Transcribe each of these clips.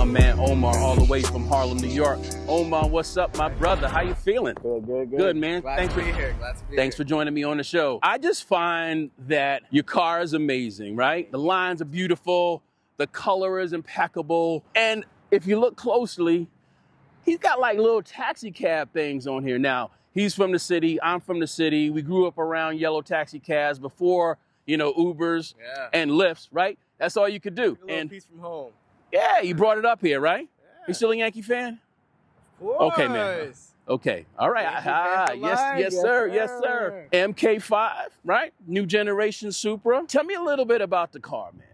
man Omar, all the way from Harlem, New York. Omar, what's up, my brother? How you feeling? Good. Good, man. Glad to be here. Thanks for joining me on the show. I just find that your car is amazing, right? The lines are beautiful, the color is impeccable, and if you look closely, he's got like little taxi cab things on here. Now, he's from the city, I'm from the city. We grew up around yellow taxi cabs before, Ubers and Lyfts, right? That's all you could do. A little piece from home. Yeah, you brought it up here, right? Yeah. You still a Yankee fan? Of course. Okay, man. Okay. All right. Yes, sir. MK5, right? New generation Supra. Tell me a little bit about the car, man.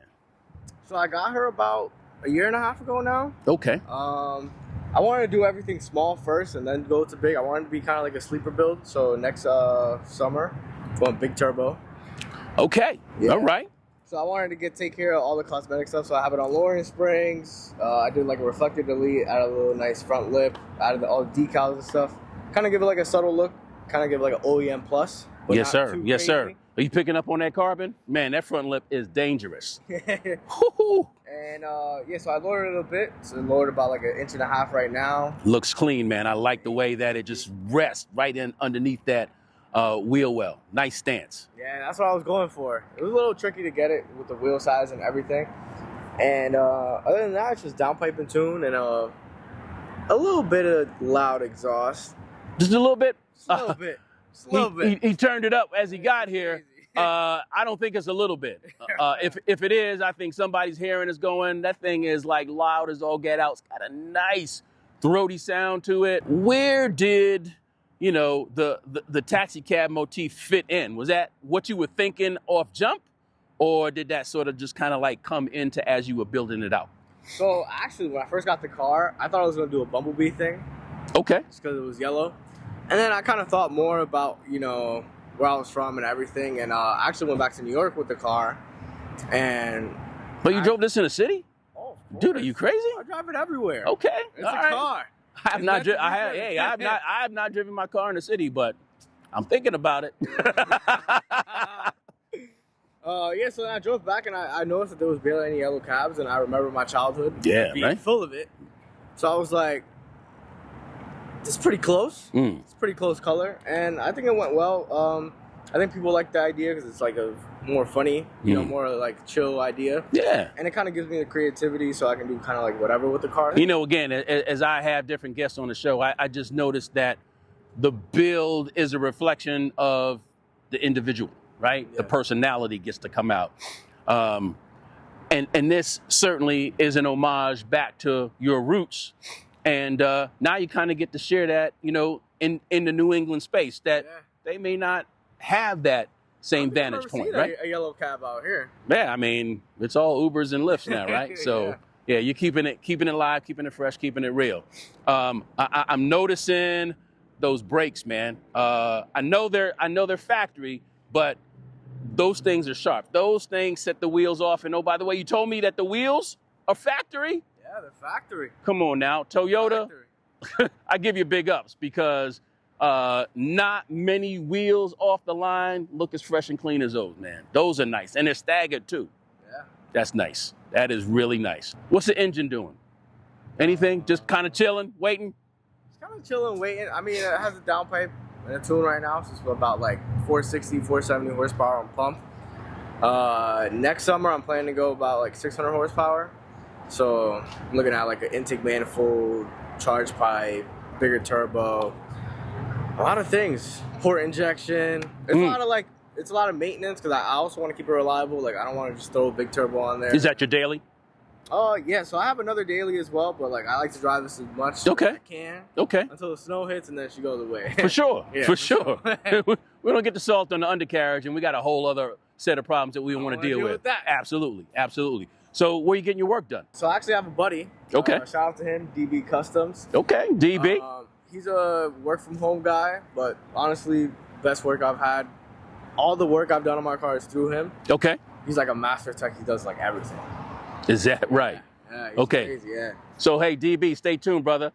So I got her about a year and a half ago now. Okay. I wanted to do everything small first and then go to big. I wanted to be kind of like a sleeper build. So next summer, going big turbo. Okay. Yeah. All right. So I wanted to take care of all the cosmetic stuff. So I have it on lowering springs. I did like a reflector delete, added a little nice front lip, added all the decals and stuff. Kind of give it like a subtle look. Kind of give it like an OEM plus. Yes, sir. Yes, sir. Are you picking up on that carbon? Man, that front lip is dangerous. And so I lowered it a little bit. So I lowered about like 1.5 inches right now. Looks clean, man. I like the way that it just rests right in underneath that wheel well. Nice stance. Yeah, that's what I was going for. It was a little tricky to get it with the wheel size and everything. And other than that, it's just downpipe and tune and a little bit of loud exhaust. Just a little bit? Just a little bit. Just a little bit. He turned it up as he got here. I don't think it's a little bit. If it is, I think somebody's hearing is going, that thing is like loud as all get out. It's got a nice throaty sound to it. Where did the taxi cab motif fit in? Was that what you were thinking off jump, or did that sort of just kind of like come into as you were building it out? So actually, when I first got the car, I thought I was going to do a bumblebee thing. Okay. Just because it was yellow. And then I kind of thought more about, where I was from and everything. And I actually went back to New York with the car. But you drove this in the city? Oh, dude, are you crazy? I drive it everywhere. Okay. It's a car. I have not driven my car in the city, but I'm thinking about it. So then I drove back and I noticed that there was barely any yellow cabs, and I remember my childhood being full of it. So I was like, this is pretty close. It's a pretty close color, and I think it went well. I think people like the idea because it's like a more funny, more like chill idea. Yeah. And it kind of gives me the creativity so I can do kind of like whatever with the car. Again, as I have different guests on the show, I just noticed that the build is a reflection of the individual, right? Yeah. The personality gets to come out. And this certainly is an homage back to your roots. And now you kind of get to share that, in the New England space that they may not have that same vantage point, right? A yellow cab out here. Yeah, I mean, it's all Ubers and Lyfts now, right? So yeah, you're keeping it live, keeping it fresh, keeping it real. I'm noticing those brakes, man. I know they're factory, but those things are sharp. Those things set the wheels off. And oh, by the way, you told me that the wheels are factory? Yeah, they're factory. Come on now, Toyota. I give you big ups because not many wheels off the line look as fresh and clean as those, man. Those are nice. And they're staggered too. Yeah. That's nice. That is really nice. What's the engine doing? Anything? Just kind of chilling, waiting? It's kind of chilling, waiting. I mean, it has a downpipe and a tune right now, so it's about like 460, 470 horsepower on pump. Next summer, I'm planning to go about like 600 horsepower. So I'm looking at like an intake manifold, charge pipe, bigger turbo, a lot of things. Port injection. It's a lot of maintenance because I also want to keep it reliable. Like I don't want to just throw a big turbo on there. Is that your daily? Yeah. So I have another daily as well, but like I like to drive this as much as I can. Okay. Until the snow hits and then she goes away. For sure. For sure. We don't get the salt on the undercarriage, and we got a whole other set of problems that we want to deal with. That. Absolutely. So where are you getting your work done? So I actually have a buddy. Okay. Shout out to him, DB Customs. Okay, DB. He's a work from home guy, but honestly, best work I've had. All the work I've done on my car is through him. Okay. He's like a master tech. He does like everything. Is that right? Yeah, he's crazy, yeah. So, hey, DB, stay tuned, brother.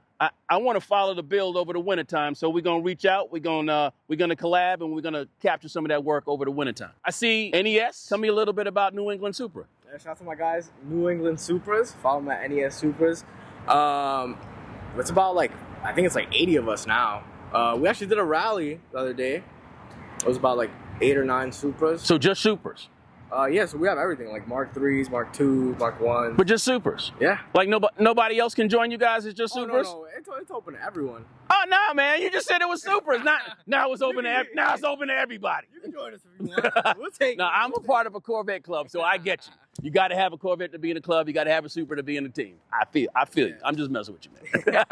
I want to follow the build over the wintertime, so we're going to reach out, we're going to collab, and we're going to capture some of that work over the wintertime. I see NES. Tell me a little bit about New England Supra. Yeah, shout out to my guys, New England Supras. Follow them at NES Supras. It's about like, I think it's like 80 of us now. We actually did a rally the other day. It was about like 8 or 9 Supras. So just Supras? Yeah, so we have everything, like Mark 3s, Mark 2s, Mark 1s. But just Supras? Yeah. Like nobody else can join you guys? It's just Supras? No, it's open to everyone. Oh, no, man. You just said it was Supras. Now it's open to everybody. You can join us if you want. We'll take No, I'm a part of a Corvette club, so I get you. You got to have a Corvette to be in a club. You got to have a Supra to be in a team. I feel you. I'm just messing with you, man.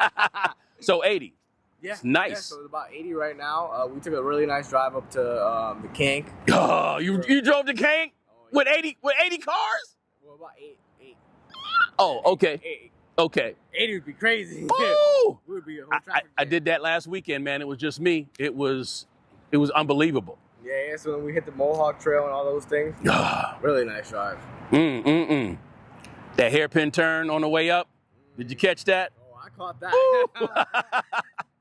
So 80. Yeah. It's nice. Yeah, so it's about 80 right now. We took a really nice drive up to the Kank. Oh, you drove to Kank? With 80 cars? Well, about 8. Oh, okay. 8. Okay. 80 would be crazy. Woo! Would be a whole traffic I jam. did that last weekend, man. It was just me. It was unbelievable. Yeah, so then we hit the Mohawk Trail and all those things. Really nice drive. That hairpin turn on the way up. Did you catch that? Oh, I caught that.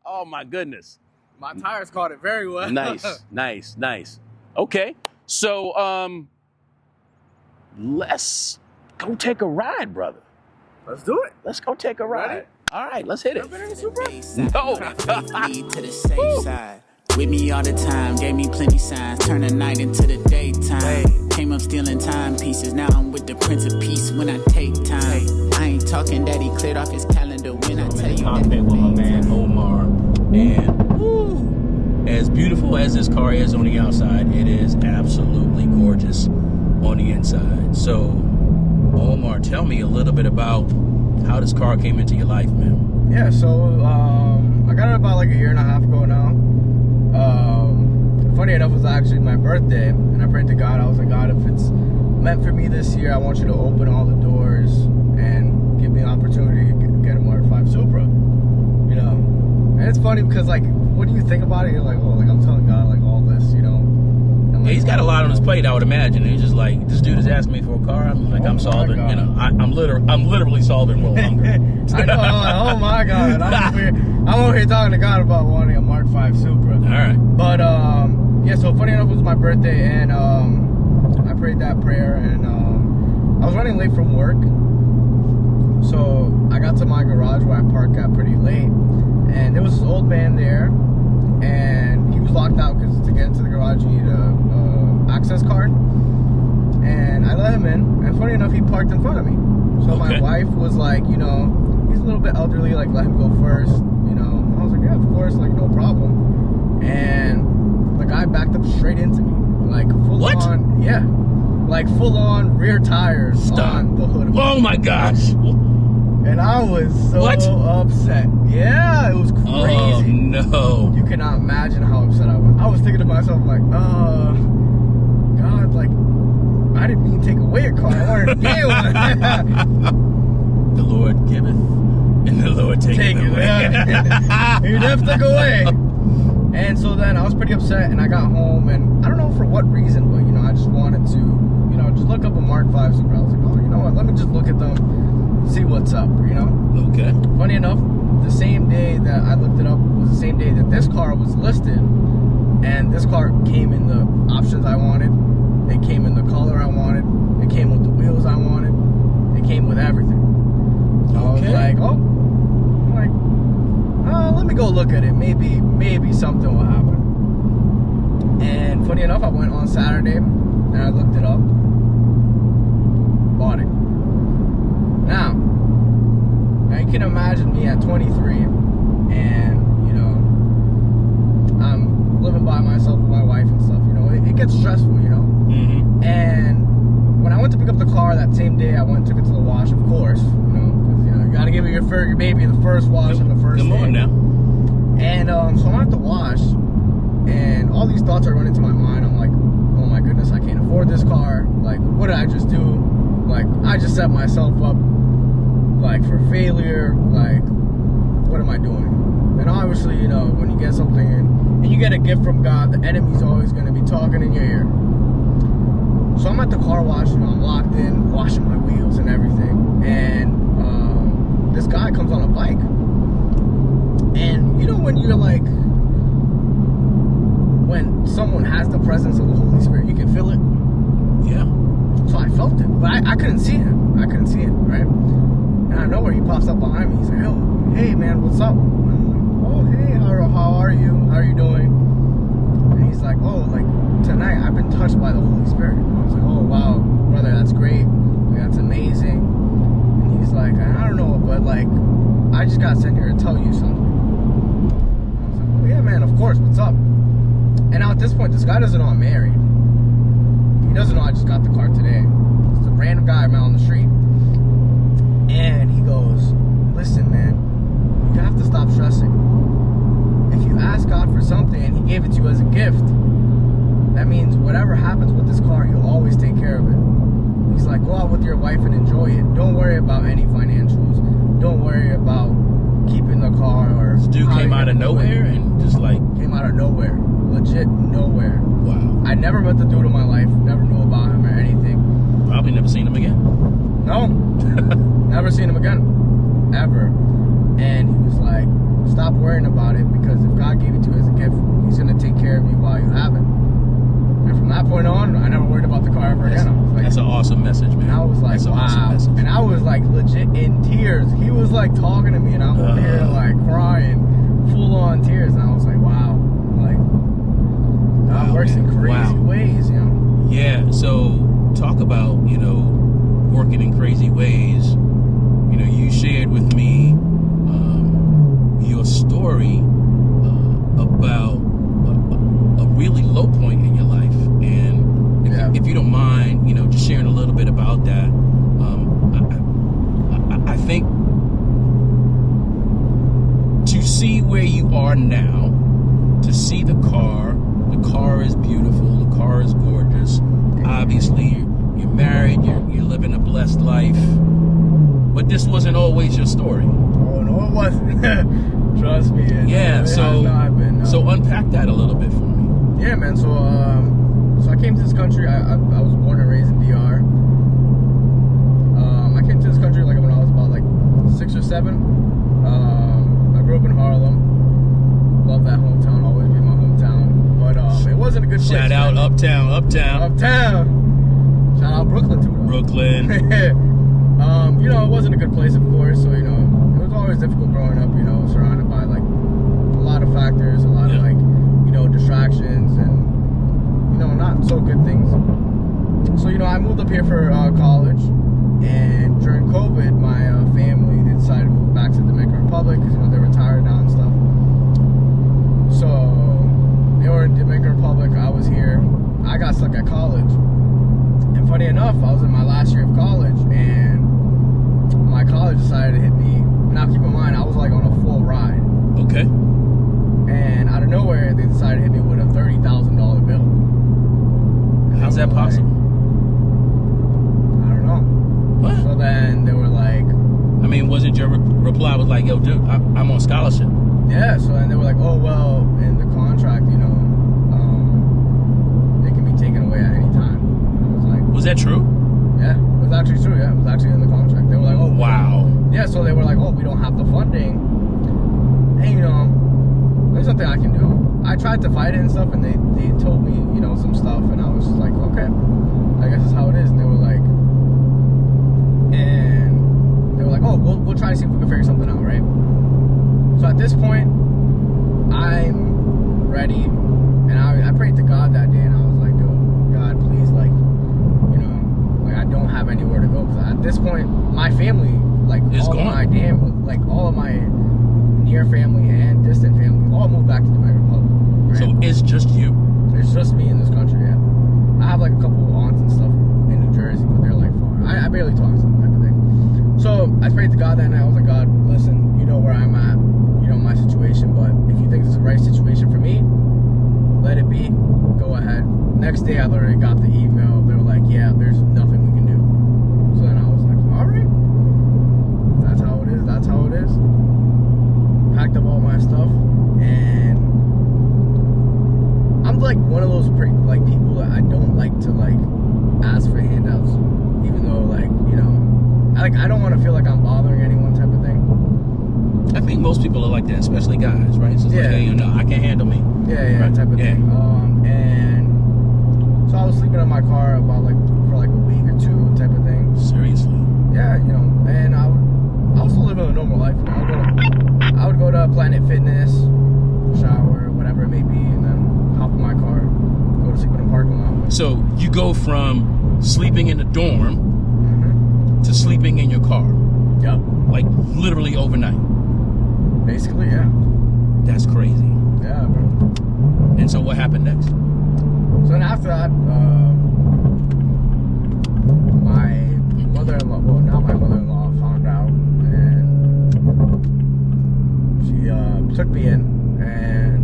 Oh, my goodness. My tires caught it very well. Nice. Okay. So, let's go take a ride, brother. Let's do it. Let's go take a ride. Ready? All right, let's hit it. Been in the Supra? No. Lead to the safe side. With me all the time, gave me plenty signs. Turn the night into the daytime. Came up stealing timepieces. Now I'm with the Prince of Peace when I take time. I ain't talking that he cleared off his calendar when I tell you Cockpit with my man Omar, and as beautiful as this car is on the outside, it is absolutely gorgeous on the inside. So, Omar, tell me a little bit about how this car came into your life, man. Yeah, so I got it about like a year and a half ago now. Funny enough, it was actually my birthday, and I prayed to God. I was like, God, if it's meant for me this year, I want you to open all the doors and give me an opportunity to get a Mark 5 Supra. You know, and it's funny because like, when you think about it, you're like, oh, like I'm telling God like all this, you know. Yeah, he's got a lot on his plate, I would imagine. He's just like, this dude is asking me for a car. I'm like, I'm solving, you know, I'm literally solving world hunger. I know. I'm like, oh my God, I'm over here talking to God about wanting a Mark 5 Supra. All right. But yeah. So funny enough, it was my birthday, and I prayed that prayer, and I was running late from work, so I got to my garage where I parked at pretty late, and there was this old man there, and he was locked out because to get into the garage you need a access card, and I let him in, and funny enough, he parked in front of me. So my wife was like, you know, he's a little bit elderly, like let him go first, you know. I was like, yeah, of course, like no problem. And the guy backed up straight into me, like full on, yeah, like full on rear tires on the hood. Oh my gosh! And I was so upset. Yeah, it was crazy. Oh no! You cannot imagine how upset I was. I was thinking to myself like, God, like I didn't mean to take away a car. I wanted to get one. The Lord giveth, and the Lord taketh away. He never took away. And so then I was pretty upset, and I got home, and I don't know for what reason, but, you know, I just wanted to, you know, just look up a Mark 5 Supra. I was like, oh, you know what, let me just look at them, see what's up, you know? Okay. Funny enough, the same day that I looked it up was the same day that this car was listed, and this car came in the options I wanted, it came in the color I wanted, it came with the wheels I wanted, it came with everything. So I was like, let me go look at it. Maybe something will happen. And funny enough, I went on Saturday and I looked it up. Bought it. Now you can imagine me at 23 and, you know, I'm living by myself with my wife and stuff, you know. It gets stressful, you know. Mm-hmm. And when I went to pick up the car that same day, I went and took it to the wash, of course, you know, because, you know, you got to give your baby the first wash and the first day. Come on now. And so I'm at the wash, and all these thoughts are running to my mind. I'm like, oh my goodness, I can't afford this car. Like, what did I just do? Like, I just set myself up, like, for failure. Like, what am I doing? And obviously, you know, when you get something and you get a gift from God, the enemy's always going to be talking in your ear. So I'm at the car wash, you know, I'm locked in, washing my wheels and everything. And this guy comes on a bike. And you know when you're like, when someone has the presence of the Holy Spirit, you can feel it? Yeah. So I felt it, but I couldn't see him. I couldn't see it, right? And out of nowhere, he pops up behind me. He's like, "Yo, hey man, what's up?" And I'm like, "Oh, hey, how are you? How are you doing?" And he's like, "Oh, like tonight I've been touched by the Holy Spirit." And I was like, "Oh wow, brother, that's great. Like, that's amazing." And he's like, "I don't know, but like I just got sent here to tell you something." And I was like, "Oh yeah, man, of course. What's up?" And now at this point, this guy doesn't know I'm married. He doesn't know I just got the car today. It's a random guy I met on the street. And he goes, "Listen, man, you have to stop stressing. If you ask God for something and he gave it to you as a gift, that means whatever happens with this car, he'll always take care of it." He's like, "Go out with your wife and enjoy it. Don't worry about any financials. Don't worry about keeping the car or..." This dude came out of nowhere and just like... Came out of nowhere. Legit nowhere. Wow. I never met the dude in my life. Never knew about him or anything. Probably never seen him again. No. Never seen him again. Ever. And he was like, "Stop worrying about it, because if God gave it to you as a gift, he's going to take care of you while you have it." And from that point on, I never worried about the car ever again. I was like, that's an awesome message, man. and I was like, that's wow. An awesome message. And I was like legit in tears. He was like talking to me and I'm over here like crying, full on tears. And I was like, wow. Like, God works in crazy ways, you know? Yeah, so talk about, you know, working in crazy ways. You know, you shared with me your story about a really low point in your life. And if you don't mind, you know, just sharing a little bit about that. I think to see where you are now, to see the car is beautiful, the car is gorgeous. Obviously, you're married, you're living a blessed life. But this wasn't always your story. Oh, no, it wasn't. Trust me. Yeah, it so has not been, no. So unpack that a little bit for me. Yeah, man. So I came to this country. I was born and raised in DR. I came to this country like when I was about like 6 or 7. I grew up in Harlem. Love that hometown. Always be my hometown. But it wasn't a good place. Shout out Uptown. Shout out Brooklyn too. Brooklyn. You know, it wasn't a good place, of course. So, you know, it was always difficult growing up, you know, surrounded by like a lot of factors, a lot of like, you know, distractions and, you know, not so good things. So, you know, I moved up here for college, and during COVID, my family, they decided to move back to the Dominican Republic because, you know, they're retired now and stuff. So they were in Dominican Republic, I was here. I got stuck at college. And funny enough, I was in my last year of college, and my college decided to hit me. Now keep in mind, I was like on a full ride. Okay. And out of nowhere, they decided to hit me with a $30,000 bill. And how's that possible? I don't know. What? So then they were like... I mean, wasn't your reply was like, "Yo, dude, I'm on scholarship"? Yeah, so then they were like, "Oh, well, in the contract, you know, they can be taken away at any time." And I was like... Was that true? Yeah, it was actually true, yeah. It was actually in the contract. They were like, "Oh, wow." Yeah, so they were like, "Oh, we don't have the funding. Hey, you know, there's nothing I can do." I tried to fight it and stuff, and they told me, you know, some stuff, and I was just like, okay, I guess that's how it is. And they were like, "Oh, we'll try to see if we can figure something out, right?" So at this point, I'm ready, and I prayed to God that day, and I was like, "Yo, God, please, like, you know, like I don't have anywhere to go." Because at this point, my family, like it's all gone. of my all of my near family and distant family, all moved back to the Dominican Republic. Right? So it's just you. It's just me in this country. Yeah, I have like a couple of aunts and stuff in New Jersey, but they're like far. I barely talk to them, type of thing. So I prayed to God that night. I was like, "God, listen, you know where I'm at, you know my situation, but if you think this is the right situation for me, let it be. Go ahead." Next day, I literally got the email. They were like, "Yeah, there's nothing we can do." So then I was like, "All right, that's how it is. That's how it is." Packed up all my stuff, and I'm like one of those like people that I don't like to like ask for handouts, even though like, you know, I don't want to feel like I'm bothering anyone, type of thing. I think most people are like that, especially guys, right? So it's like, "Hey, you know, I can't handle me." Yeah, right? type of thing. And so I was sleeping in my car about like for like a week or two, type of thing. Seriously. Yeah, you know, and I would I'm still living a normal life. I would go to Planet Fitness, shower, whatever it may be, and then hop in my car, go to sleep in the parking lot. So you go from sleeping in the dorm to sleeping in your car. Yep. Like literally overnight. Basically, yeah. That's crazy. Yeah, bro. And so what happened next? So then after that, my mother-in-law, well, now my mother-in-law found out, and she took me in, and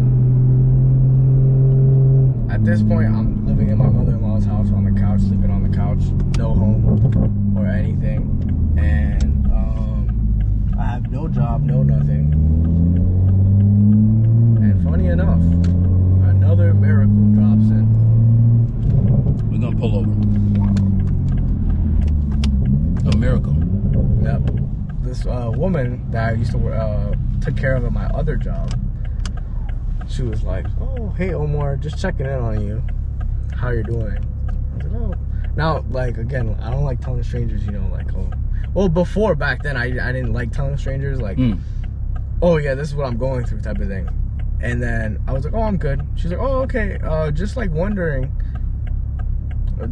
at this point, I'm living in my mother-in-law's house on the couch, sleeping on the couch, no home or anything, and I have no job, no nothing. And funny enough, another miracle drops in. We're gonna pull over. A miracle. Yep. This woman that I used to took care of at my other job, she was like, "Oh, hey Omar, just checking in on you. How you're doing?" I was like, "Oh." Now, like, again, I don't like telling strangers, like, oh. Well, before, back then, I didn't like telling strangers, like, oh, yeah, this is what I'm going through type of thing. And then I was like, oh, I'm good. She's like, oh, okay. Just, like, wondering,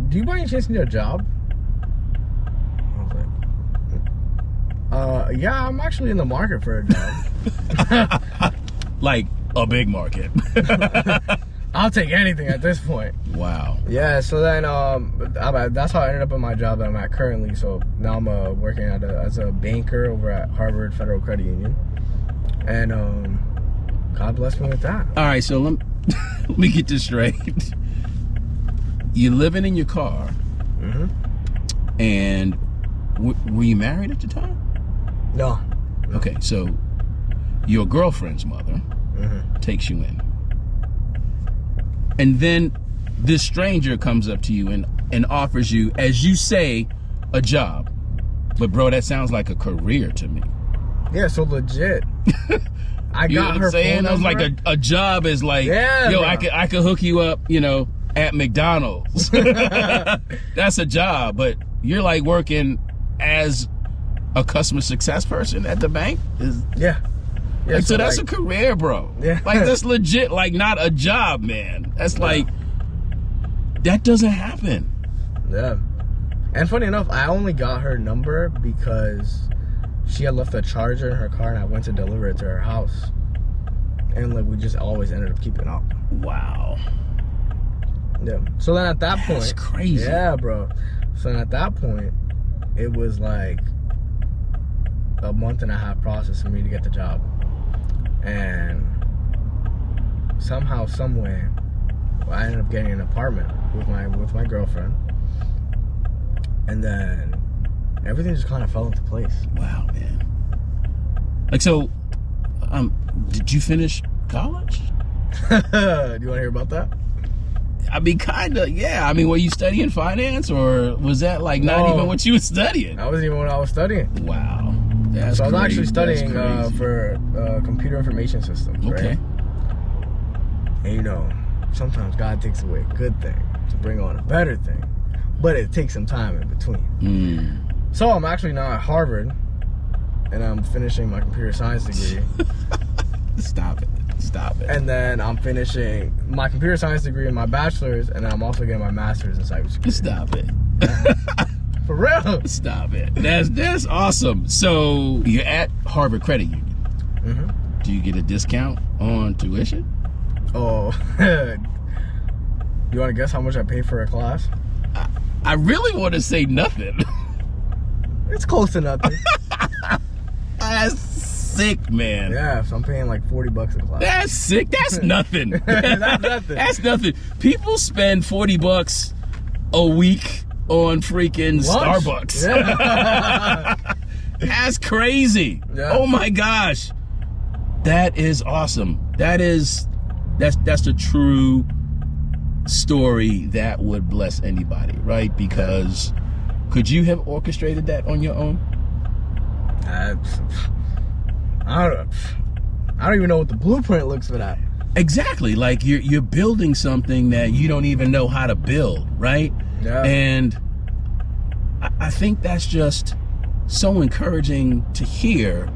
do you by any chance need a job? I was like, yeah, I'm actually in the market for a job. Like a big market. I'll take anything at this point. Wow. Yeah, so then that's how I ended up in my job that I'm at currently. So now I'm working as a banker over at Harvard Federal Credit Union. And God bless me with that. All right, so let me get this straight. You're living in your car. And were you married at the time? No. Okay, so your girlfriend's mother takes you in. And then this stranger comes up to you and offers you, as you say, a job. But bro, that sounds like a career to me. Yeah, so legit. I you got know what her I'm saying? phone I was number. like a job is like, Yeah, yo, bro. I could hook you up, at McDonald's. That's a job, but you're like working as a customer success person at the bank? Yeah. Yeah, Like, so that's a career, bro. Yeah. Like, that's legit, like, not a job, man. That's like, that doesn't happen. Yeah. And funny enough, I only got her number because she had left a charger in her car and I went to deliver it to her house. And, like, we just always ended up keeping up. Wow. Yeah. So then at that point. That's crazy. Yeah, bro. So then at that point, it was like a month and a half process for me to get the job. And somehow, someway, I ended up getting an apartment with my girlfriend, and then everything just kind of fell into place. Wow, man. Like, so, did you finish college? Do you want to hear about that? I mean, kind of, yeah. I mean, were you studying finance, or was that, like, not even what you were studying? That wasn't even what I was studying. Wow. That's So I was crazy. actually studying That's crazy. for computer information systems, Okay. right? And sometimes God takes away a good thing to bring on a better thing, but it takes some time in between. So I'm actually now at Harvard, and I'm finishing my computer science degree. Stop it. And then I'm finishing my computer science degree and my bachelor's, and then I'm also getting my master's in cybersecurity. Stop it. For real? Stop it. That's awesome. So you're at Harvard Credit Union. Do you get a discount on tuition? Oh, you want to guess how much I pay for a class? I really want to say nothing. It's close to nothing. That's sick, man. Yeah, so I'm paying like $40 a class. That's sick. That's nothing. That's nothing. That's nothing. People spend $40 a week on freaking Lunch. Starbucks. Yeah. That's crazy. Yeah. Oh my gosh. That is awesome. That's the true story that would bless anybody, right? Because could you have orchestrated that on your own? I don't even know what the blueprint looks for that. Exactly. Like you're building something that you don't even know how to build, right? Yeah. And I think that's just so encouraging to hear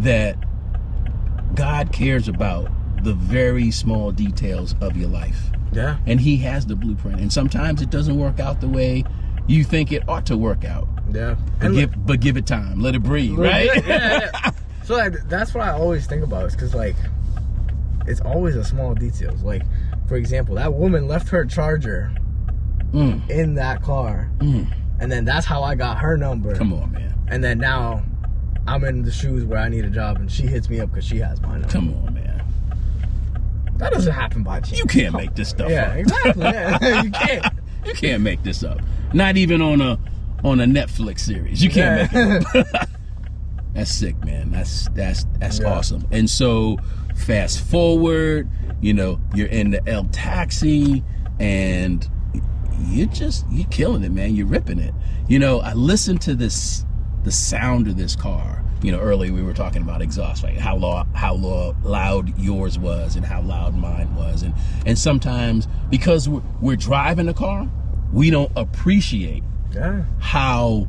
that God cares about the very small details of your life. Yeah. And he has the blueprint. And sometimes it doesn't work out the way you think it ought to work out. Yeah. But give it time. Let it breathe, right? Yeah. So that's what I always think about, is because, like, it's always the small details. Like, for example, that woman left her charger in that car. And then that's how I got her number. Come on, man. And then now I'm in the shoes where I need a job, and she hits me up because she has my number. Come on, man. That doesn't happen by chance. You can't make this stuff up. Yeah, exactly. Yeah. You can't. You can't make this up. Not even on a Netflix series. You can't make it up. That's sick, man. That's awesome. And so fast forward, you know, you're in the ElTaxi and you're killing it, man. You're ripping it. You know, I listened to the sound of this car. You know, earlier we were talking about exhaust, right? How loud yours was and how loud mine was. And sometimes because we're driving the car, we don't appreciate how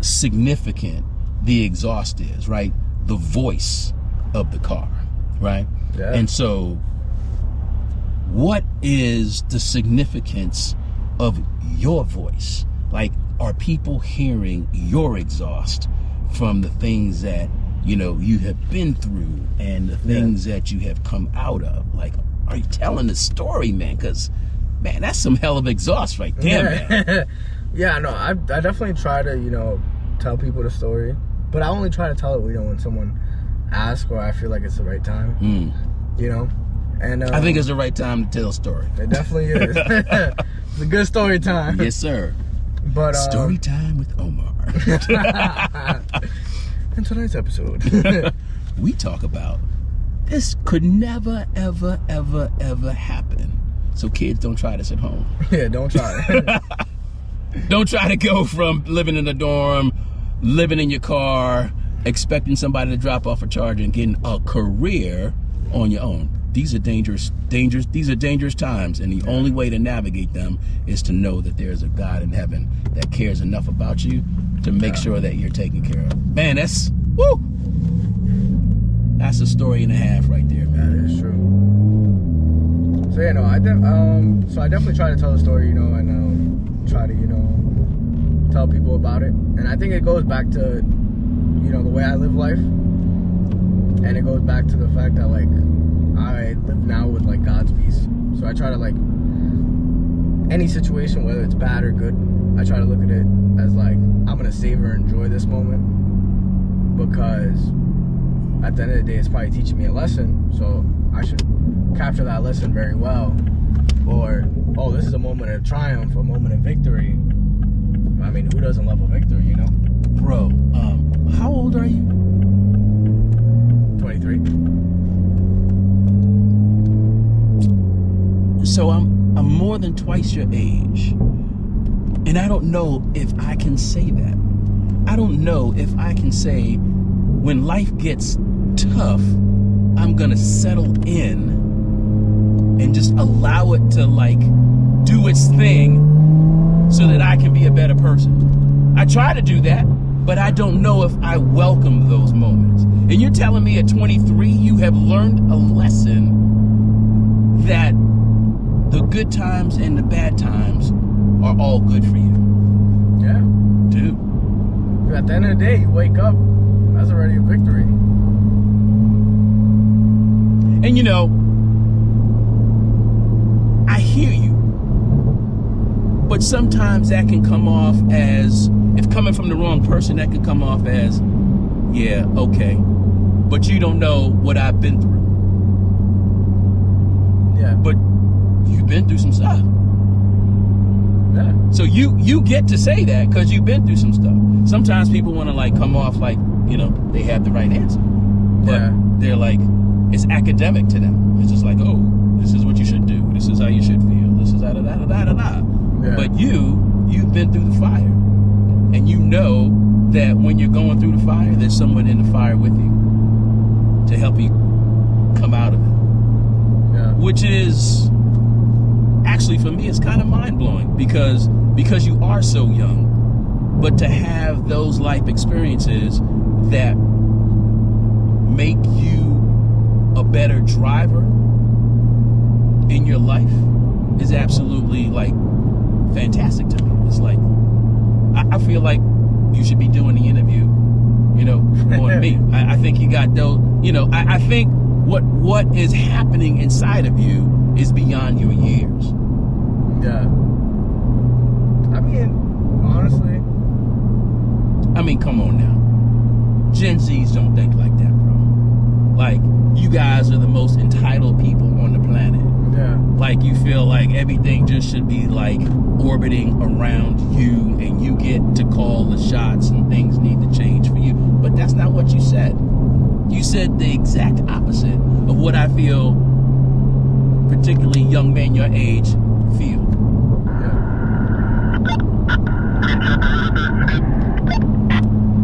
significant the exhaust is, right? The voice of the car, right? Yeah. And so what is the significance of your voice? Like, are people hearing your exhaust from the things that, you know, you have been through and the things that you have come out of? Like, are you telling the story, man? Because, man, that's some hell of exhaust right there, man. Yeah, no, I definitely try to, you know, tell people the story. But I only try to tell it, you know, when someone asks or I feel like it's the right time. You know? And I think it's the right time to tell a story. It definitely is. It's a good story time. Yes, sir. But story time with Omar. In tonight's episode, we talk about this could never, ever, ever, ever happen. So kids, don't try this at home. Yeah, don't try it. Don't try to go from living in a dorm, living in your car, expecting somebody to drop off a charger and getting a career on your own. These are dangerous times, and the only way to navigate them is to know that there's a God in heaven that cares enough about you to make sure that you're taken care of. Man, that's a story and a half right there, man. That is true. So yeah, no, I definitely try to tell the story, you know, and try to, you know, tell people about it. And I think it goes back to, you know, the way I live life, and it goes back to the fact that, like, I live now with, like, God's peace. So I try to, like, any situation, whether it's bad or good, I try to look at it as, like, I'm gonna savor and enjoy this moment, because at the end of the day, it's probably teaching me a lesson, so I should capture that lesson very well. Or, oh, this is a moment of triumph, a moment of victory. I mean, who doesn't love a victory, you know? Bro, how old are you? 23. So I'm more than twice your age. And I don't know if I can say that. I don't know if I can say, when life gets tough, I'm gonna settle in and just allow it to, like, do its thing so that I can be a better person. I try to do that, but I don't know if I welcome those moments. And you're telling me at 23 you have learned a lesson that the good times and the bad times are all good for you. Yeah. Dude. At the end of the day, you wake up, that's already a victory. And, you know, I hear you. But sometimes that can come off as, if coming from the wrong person, that can come off as, yeah, okay, but you don't know what I've been through. Yeah. But you've been through some stuff. Yeah. So you get to say that because you've been through some stuff. Sometimes people want to, like, come off like, you know, they have the right answer. But they're like, it's academic to them. It's just like, oh, this is what you should do. This is how you should feel. This is da-da-da-da-da-da. Yeah. But you've been through the fire. And you know that when you're going through the fire, there's someone in the fire with you to help you come out of it. Yeah. Which is, actually, for me, it's kind of mind-blowing because you are so young. But to have those life experiences that make you a better driver in your life is absolutely like fantastic to me. It's like I feel like you should be doing the interview, you know, on me. I think you got those, you know, I think what is happening inside of you is beyond your years. Yeah. I mean, honestly. I mean, come on now. Gen Zs don't think like that, bro. Like, you guys are the most entitled people on the planet. Yeah. Like, you feel like everything just should be like orbiting around you and you get to call the shots and things need to change for you. But that's not what you said. You said the exact opposite of what I feel particularly young men your age feel. Yeah.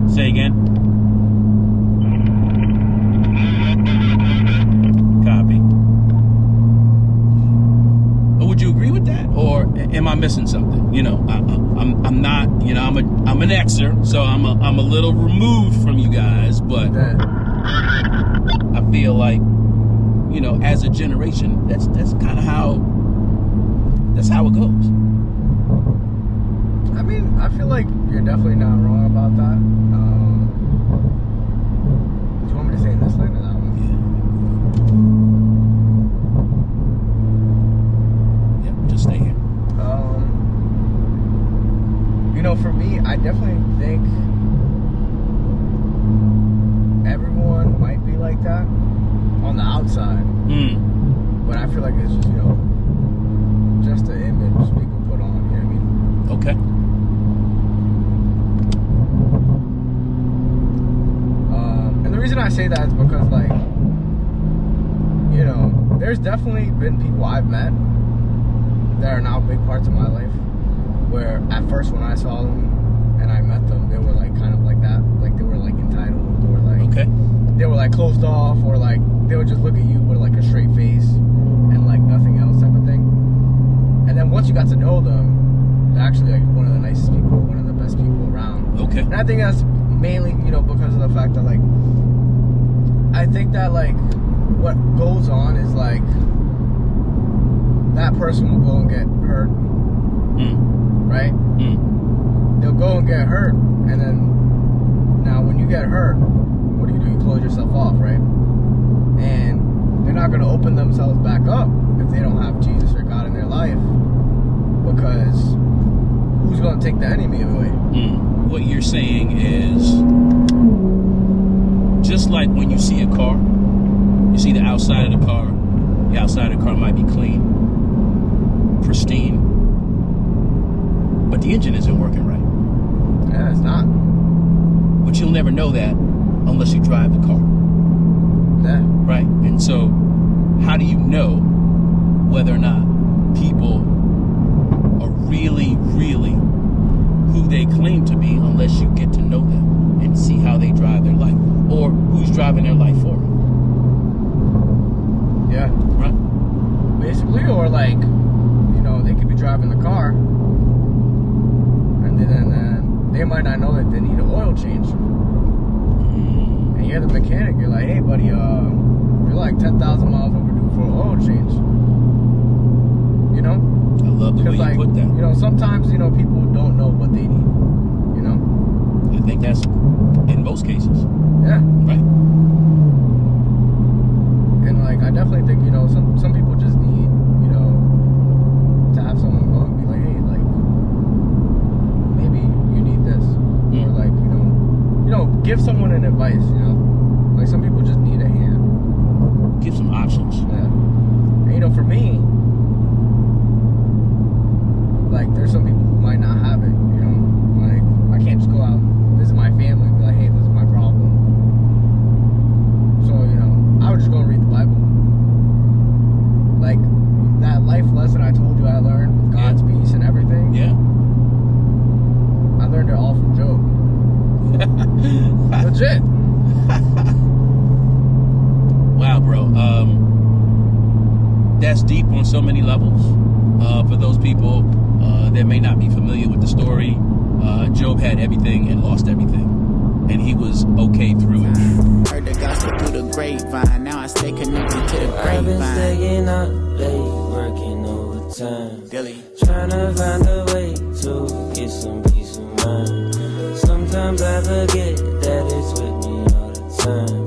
Say again. Copy. Would you agree with that, or am I missing something? You know, I'm not. You know, I'm an Xer, so I'm a little removed from you guys, but I feel like, you know, as a generation, that's kind of how it goes. I mean, I feel like you're definitely not wrong about that. Do you want me to say this line or that one? Yeah. Yep, just stay here. You know, for me, I definitely think everyone might be like that on the outside. But I feel like it's just, you know, just the image people put on, you know what I mean? Okay. And the reason I say that is because, like, you know, there's definitely been people I've met that are now big parts of my life where at first when I saw them and I met them, they were like kind of like that. Like they were like entitled or like they were like closed off, or like they would just look at you with like a straight face and like nothing else type of thing. And then once you got to know them, they're actually like one of the nicest people, one of the best people around. Okay. And I think that's mainly, you know, because of the fact that, like, I think that, like, what goes on is, like, that person will go and get hurt, right? They'll go and get hurt, and then, now when you get hurt, what do? You close yourself off, right? And they're not going to open themselves back up if they don't have Jesus or God in their life, because who's going to take the enemy away? What you're saying is, just like when you see a car, you see the outside of the car might be clean, pristine, but the engine isn't working right. Yeah, it's not. But you'll never know that unless you drive the car. Yeah. Right? And so, how do you know whether or not people are really, really who they claim to be unless you get to know them and see how they drive their life, or who's driving their life for them? Yeah. Right? Basically, or like, you know, they could be driving the car, and then they might not know that they need an oil change. And you're the mechanic, you're like, hey buddy, you're like 10,000 miles overdue for an oil change. You know? I love the way like, you put that. You know, sometimes, you know, people don't know what they need. You know? I think that's in most cases. Yeah. Right? And like, I definitely think, you know, some people just need, you know, to have someone go and be like, hey, like, maybe you need this. Or like, you know, give someone an advice, you know? Like, some people just need a hand. Give some options. Yeah. And, you know, for me, like, there's some people who might not have it, you know? Like, I can't just go out and visit my family and be like, hey, this is my problem. So, you know, I would just go and read the Bible. Like, that life lesson I told you I learned with God's peace and everything. Yeah. I learned it all from Job. Legit. Wow, bro. That's deep on so many levels. For those people that may not be familiar with the story, Job had everything and lost everything. And he was okay through it. Heard the gospel through the grapevine. Now I stay connected to the grapevine. I've been staying up late, working overtime. Dilly. Trying to find a way to get some peace of mind. Sometimes I forget that it's with me all the time.